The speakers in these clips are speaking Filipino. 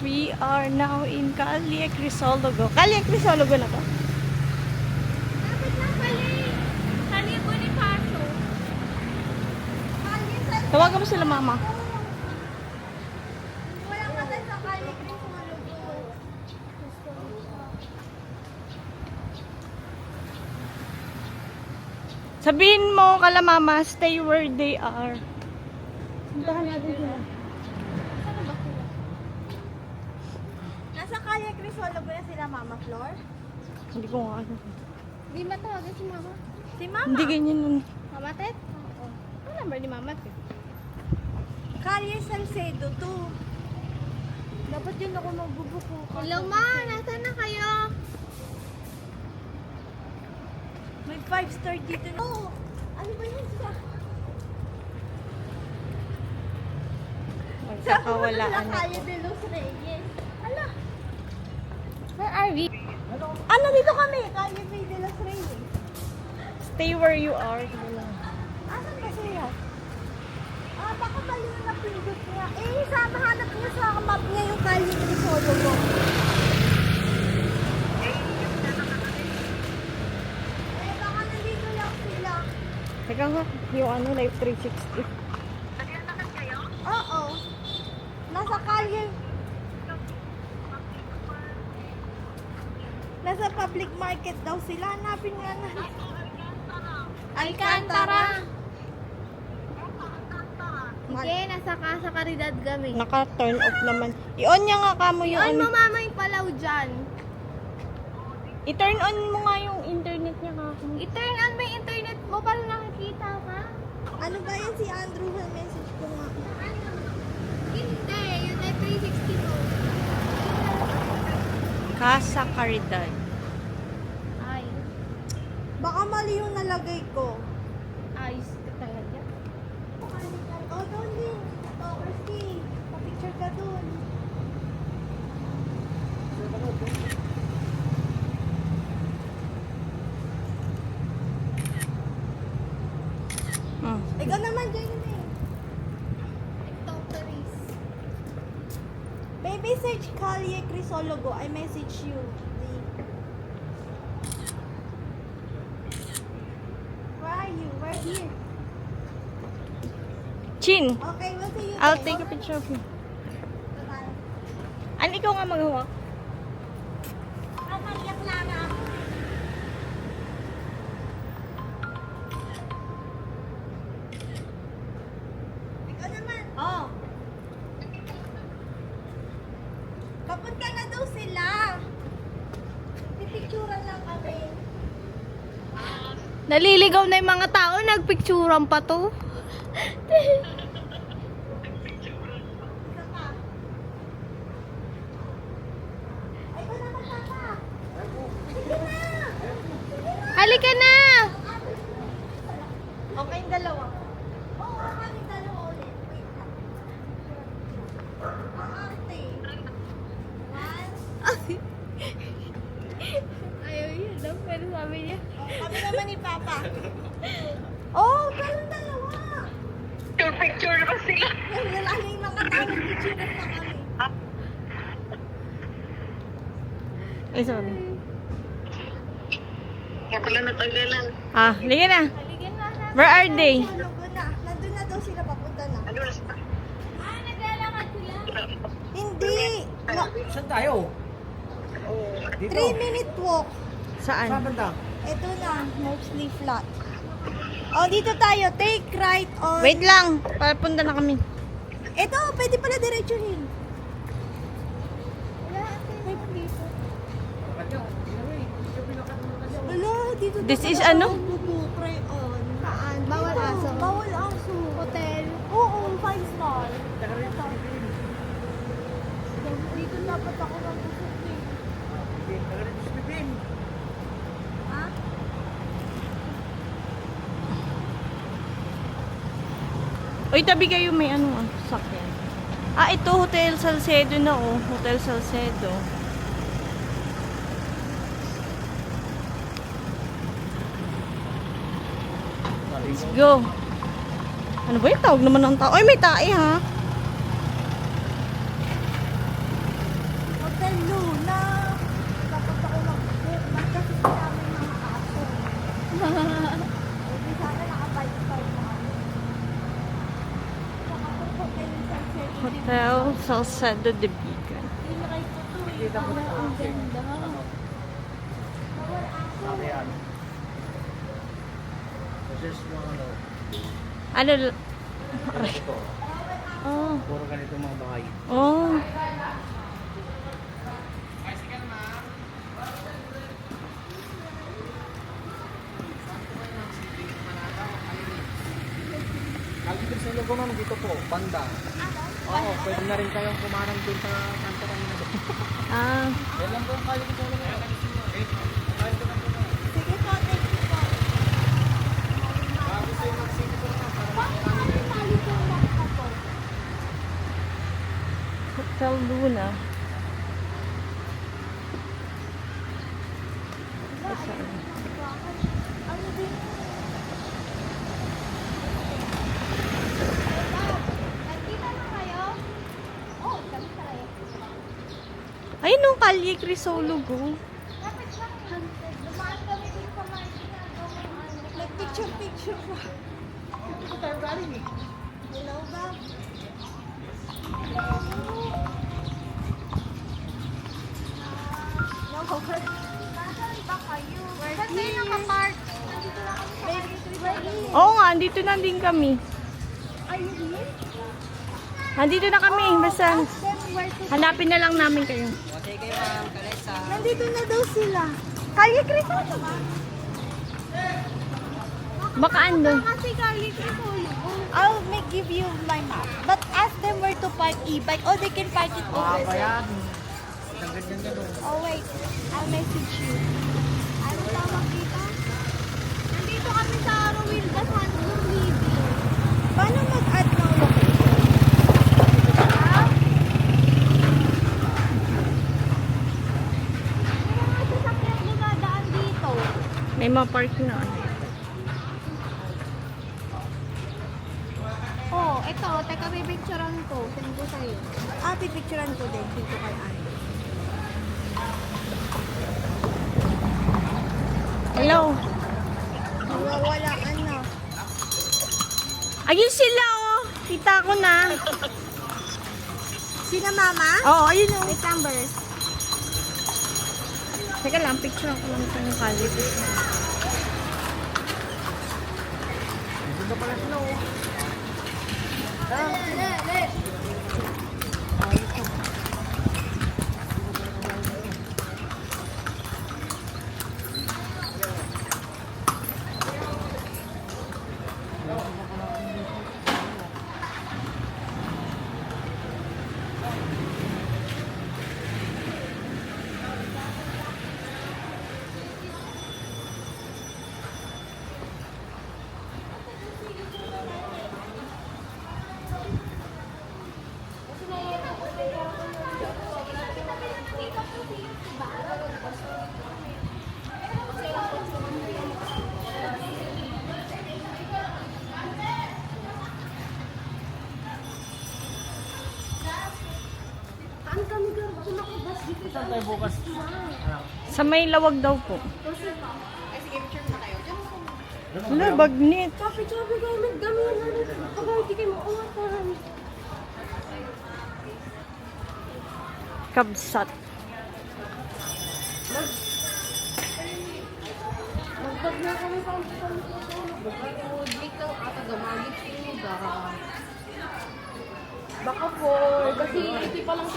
We are now in Calle Crisologo. Calle Crisologo na to? Dapat na Calle Bonifacio. Tawagan mo sila mama. Walang matay sa Calle Crisologo. Sabihin mo kala mama, stay where they are. Puntahan natin sila. Saan ba sila? Nasa Calle Crisologo na sila, Mama Flor? Hindi ko nga ano. Di ba tawagan si Mama? Si Mama? Hindi ganyan nun. Mama Tet? Oo. Ano number ni Mama Tet? Calle Salcedo 2. Dapat yun ako magbubuko. Hello, Ma! Nasaan na kayo? May 5-star dito. Oo! Ano ba yun siya? Magkakawalaan na. Calle de los Reyes. Ala! Where are we? Ano dito kami? Calle de los Reyes. Stay where you are. Sige lang. Asan ba siya? Baka mali na napindot niya. Hanap niya sa map niya yung Calle Crisologo. Baka nandito lang sila. Teka nga, yung ano, Life 360. Oo. Nasa Calle. Nasa public market daw sila. Hanapin nga na. Alcantara. Hindi, nasa Casa Caridad kami. Naka-turn off naman. I-on niya nga kamo yung Yun mo ano. mama yung palaw dyan. I-turn on mo nga yung internet niya kako. I-turn on mo yung internet mo para nakikita ka. Ano ba yan si Andrew? Message ko nga. Hindi, yun ay 360 mo. Casa Caridad. Ay. Baka mali yung nalagay ko. Ayos ka talaga. Oh, doon din. Oh, Christy. Pa-picture ka doon. Hmm. Ikaw naman, Jenny. Ito, Paris. Baby, search Calle Crisologo. I message you. Where are you? We're here. Chin, Okay, we'll see you I'll there. take a picture of you. Bye-bye. Ano ikaw nga maghawak? Maliyak lang ako. Ikaw naman. Oh. Papunta na daw sila. Pipicturan lang kami. Naliligaw na yung mga tao, nagpicturean pa to. Isa pa. Ay, ikaw naman, Papa. Sige na. Halika na! Okay, yung dalawa. Oo, kami dalawa ulit. Wait lang. Ate. One. Ayaw yun, no? Pero sabi niya. Kami naman ni Papa. Oh, kayong dalawa. Picture ba sila? Yung lalaki yung mga tao, picture na kami. Ay, sorry. Kaya pala natagalan. Ah, halika na. Haligin na natin. Where are they? Nandun na. Nandun na daw sila papunta na. Ano na Naglalakad sila? Hindi. Saan tayo? Dito. 3-minute walk. Saan Saan? banda? Ito na, mostly flat. Oh, dito tayo. Take right on. Wait lang, papunta na kami. Ito, pwede pala diretsuhin. Wala, dito. This dapat is ako ano? Pray on. Saan? Bawal Dito, aso. Bawal aso. Hotel. Oo, 5 star. Dito dapat ako nagpusok eh. Ha? Uy, tabi kayo may ano ah, sakyan. Ah, ito Hotel Salcedo na oh. Hotel Salcedo. Let's go. Ano ba yung tawag naman ng tao? Ay, may tae ha. Hotel Salcedo de Bigan. Kita mo na. Ang ganda. Ano yan? Just mga ano. Ano? Ito. Oh. Puro ganito mga bahay. Oh. Dito sa lugar naman dito po, banda. Oo, pwede na rin kayong kumarang dun sa kanto kanina doon. Ah. Yan lang po ang kaya ko sa lugar. Sige po, thank you po. Bakit namin tali po yung mangka po? Hotel Luna. Ano din? Nagkita na kayo? Oh, kami tayo. Ayun nung Kalye Crisolog. Dapat lang yan. Dumaan kami din sa mga ginagawa. Nag-picture-picture pa. Dito tayo galing eh. Hello ba? Nasaan ba kayo? Saan kayo nakapark? Nandito na kami sa Baby. Oo nga, andito na din kami. Are you here? Andito na kami. Basta Then where to? hanapin na lang namin kayo. Nandito na daw sila. Kalye Crisolo ba? Baka andun. Kasi Kalye Crisolo. I'll give you my map. But ask them where to park e-bike. Or they can park it over Pa there. yan. Ang ganyan gano'n. Oh wait, I'll message you. Ano tawag dito? Nandito kami sa Rowildas Handloom Living. Paano mag-add ng location? Ha? May mga sasakyan dumadaan dito. May mga park na. Oh, ito. Teka, pipicturean ko. Send ko sa'yo. Pipicturean ko din. Dito kay Anne. Hello. Nawawalaan na. Ayun sila oh. Kita ko na. Sina mama? Oo, ayun oh. Wait, numbers. Teka lang, picture ako lang ito ng Kalye. Dito pala sila oh. Saan tayo bukas? Sa may lawag daw po. Wala, bagnet. Sabi kayo, nagdamihan na rin. Agay, di kayo maungataan. Kabsat. Magpag na kami sa Baka po, kasi hindi pa lang,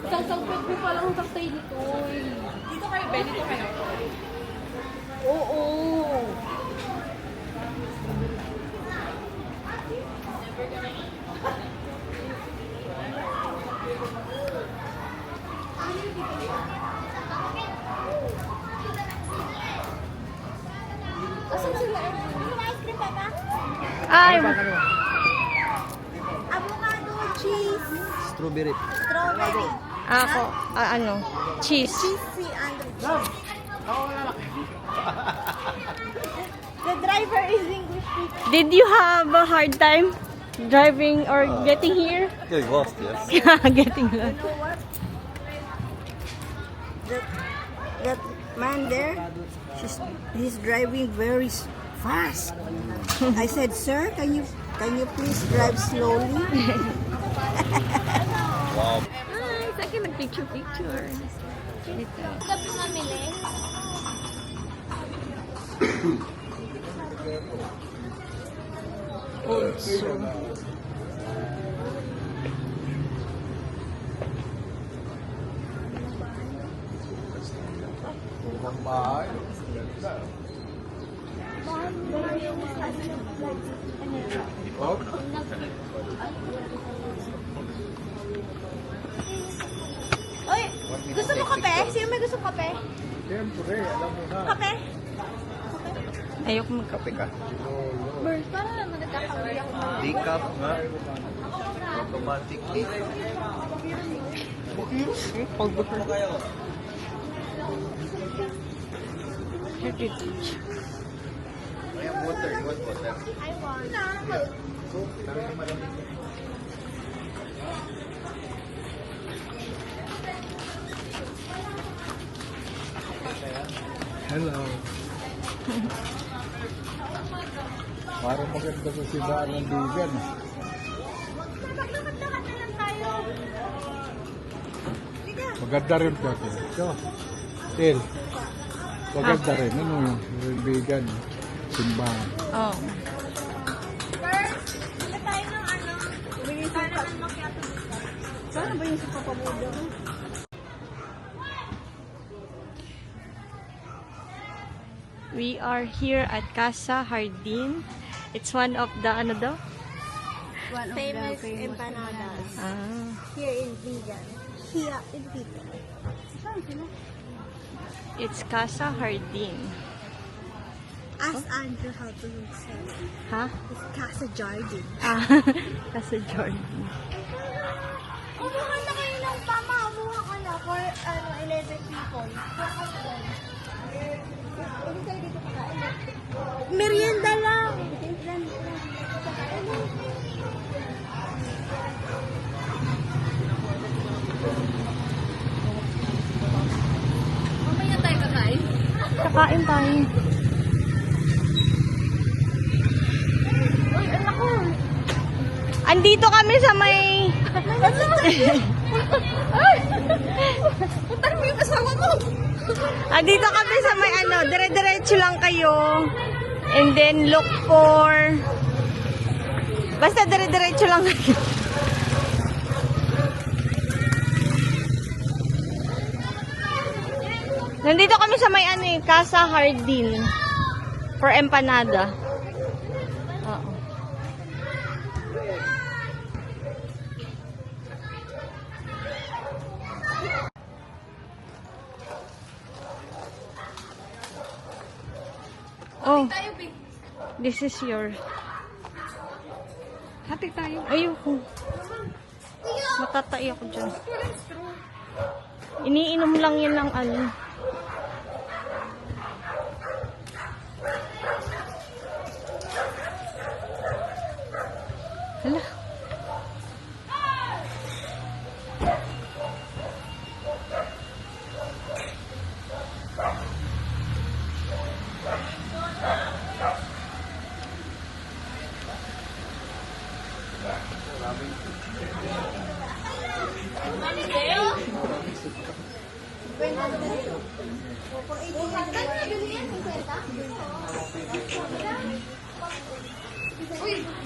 isang sangpit po pa lang sa stay nito. Dito kayo, Ben? Dito kayo? Oo. Asan sila? Yung ice cream pa ba? Ay, Avocado, cheese, Strawberry. strawberry. ako, ano, cheese. Cheesy and the driver is English speaking. Did you have a hard time driving or getting here? Getting lost, yes. Getting lost. You know what? That man there, he's driving very fast. I said, sir, can you please drive slowly? Ay, sa akin nag-picture. Ito. Gabi namili. Also. Oy, gusto mo kape? Sino may gusto kape? Siyempre, alam mo na. Kape? Ayoko magkape. Kape ka? Bird, parang naman nagkakawali ako. Decaf nga. Automatic cake. Pagbot mo kayo. Heritage. May water. You want water? I want. Hello. Parang maganda sa simbahan ng Bigan. Lakad-lakad na lang tayo. Maganda rin ka. So, Tel. Maganda rin. Ano yung Bigan? Simbahan. Oh. Bird, wala tayo ng ano. Para naman macchiato. Saan ba yung sa papamudo? We are here at Casa Jardin. It's one of the, ano daw? Famous empanadas. Ah. Here in Vegan. Here in Vegan. It's Casa Jardin. Ask Andrew how to say it. Ha? It's Casa Jardin. Ah, Casa Jardin. Kumuha na kayo ng tama. Kumuha ka na for 11 people. Merienda lang. Mamaya tayo kakain. Kakain tayo. Uy, anak ko. Andito kami sa may... Puntahan mo yung asawa mo. Andito kami sa may ano, dire-diretso lang kayo. And then look for... Basta dire-diretso lang kayo. Nandito kami sa may ano eh, Casa Jardin. For empanada. Oo. Oh, this is your... Hati tayo. Ayoko. Matatay ako dyan. Iniinom lang yun ng ano. Hala.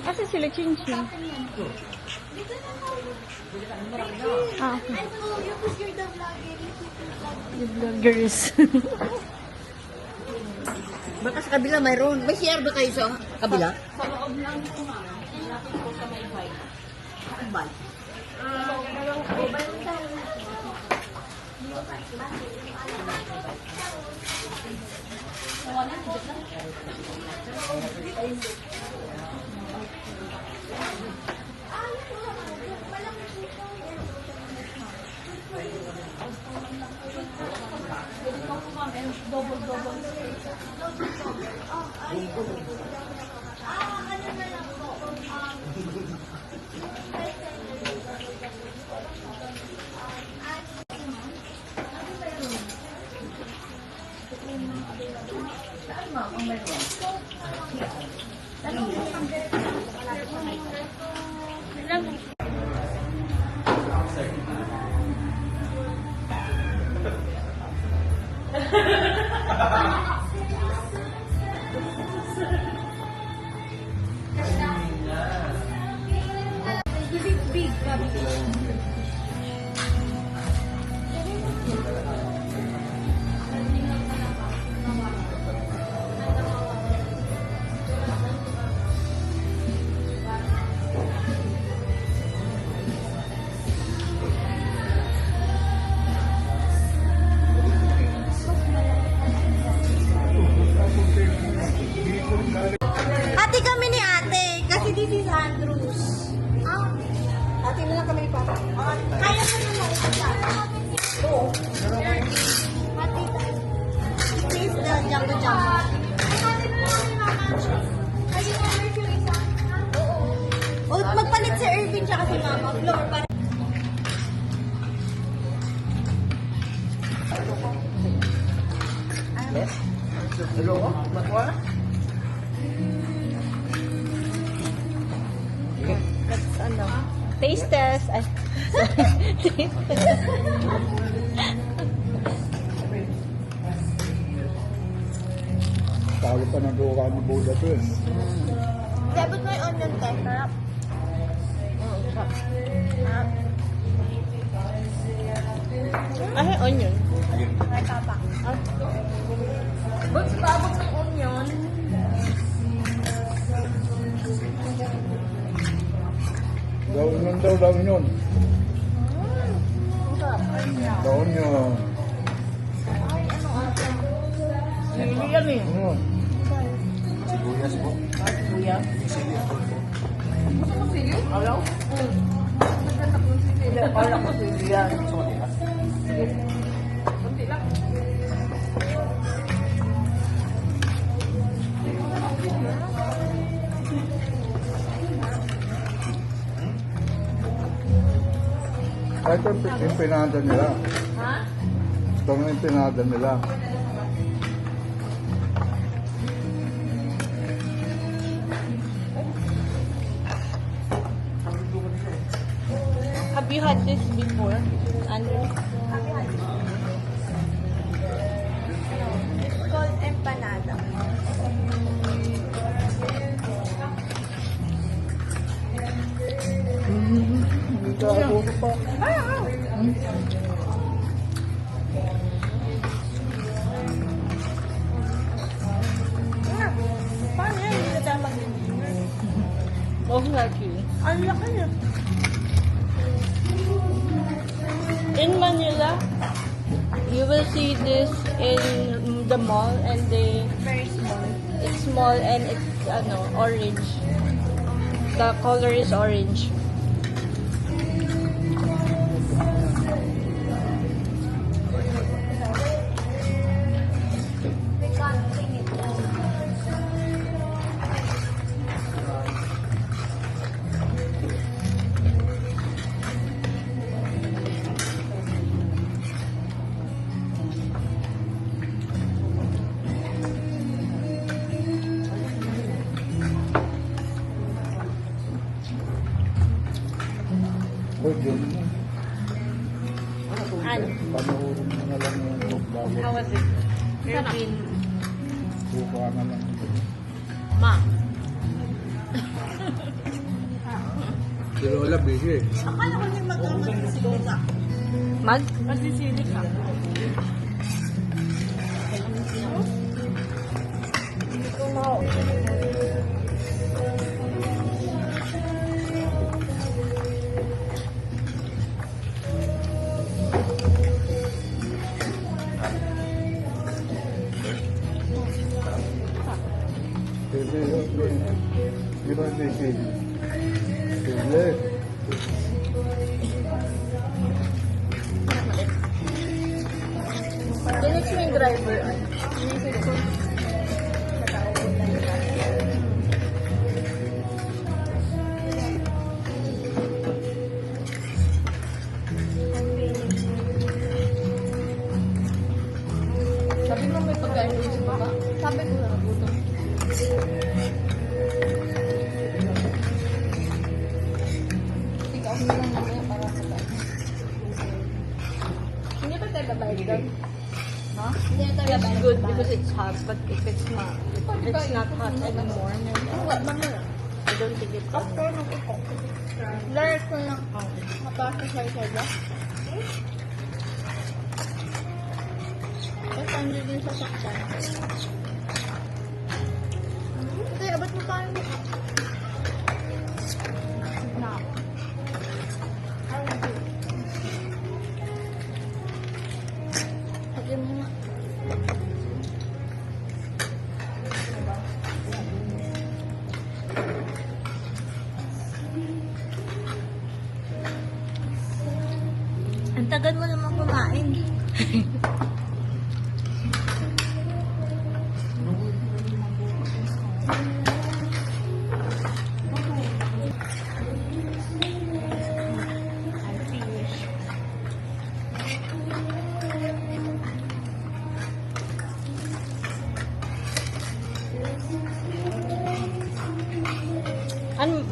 Kasi sila chin-chin. Ah, okay. The vloggers. Baka sa kabila mayroon. May CR ba kayo sa kabila? Sa loob lang ito nga. Ito sa may bike. Bye. Big, Bobby. Hati kami ni ate, kasi this is Andrews. Hati na lang kami ni Papa. Kaya mo na lang ito. Oo. Hati tayo. This is the Jumbo Jumbo. Hati na lang kami Mama. Kasi number yung isa. Oo. O, magpalit si Irvin siya kasi Mama. Floor para. That's ano. Taste test. Ay. Talo pa ng luka ni Buda to eh. Debut mo yung onion te. Sarap. Ay, onion. Ay, Papa. Ba't babag ng onion? Daon yun daw, daon yun. Daon yun. Hindi yan eh. Ano? Sibuyas po. Kuya. Alaw? Kala ko sili yan. Kunti lang. Ito yung pinada nila. Ha? Ito nga yung pinada nila. Have you had this before, Andrew? It's called empanada. Hindi ka ako pa. Paano yan? Hindi na tayo Oh, lucky. Ang laki niya. In Manila, you will see this in the mall and Very small. it's small and it's orange. The color is orange. We can't sing it. Pwede mo. Ano? Panoorin mo na lang yung bago. How was it? Irvin. Buka na lang. Ma. Si Lola busy. Akala ko yung magkakaroon si Lola. Mag? Magsisili ka. Sili, di ba may sili? Sili. Dinex mo yung driver. Sabi mo may pagkain dito sa baba? Sabi ko na nagutom. Ikaw mo lang mamaya para sa tayo. Hindi ba tayo babayad doon? It's good because it's hot, but if it's not hot anymore, I don't think it's Lahat ko lang. Mapasa sa ba? Tapos andun din sa saksan. Kaya, ba't mo tayo mo? Na. Lagyan mo nga. Ang tagal mo naman kumain.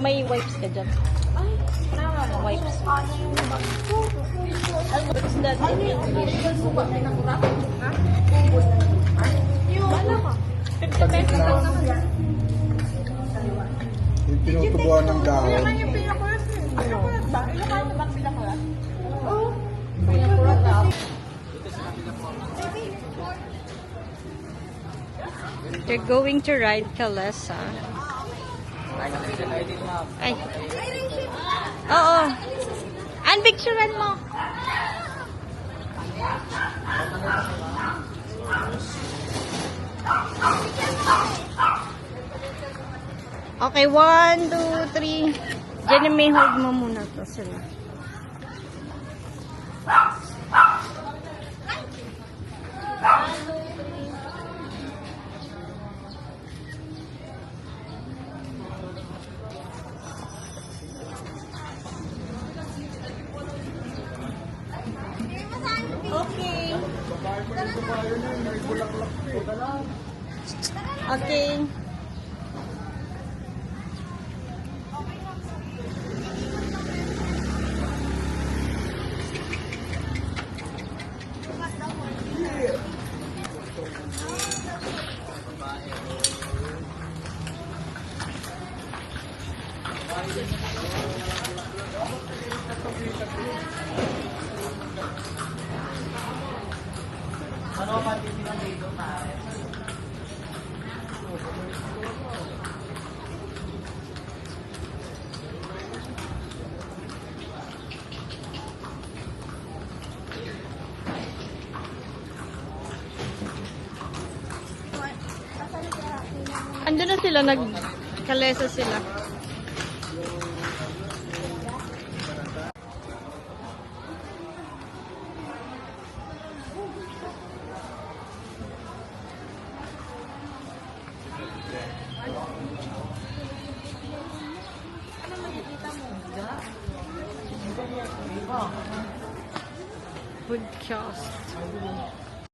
May wipes ka dyan? Wipes. What's that in English? Yung tinutubuan ng dahon. They're going to ride Kalesa. Ay. Oo. Unpicturean mo. Okay, 1, 2, 3. Diyan may hold mo muna to sila. Okay. Okay. Ando na sila, nagkalesa sila. Podcast.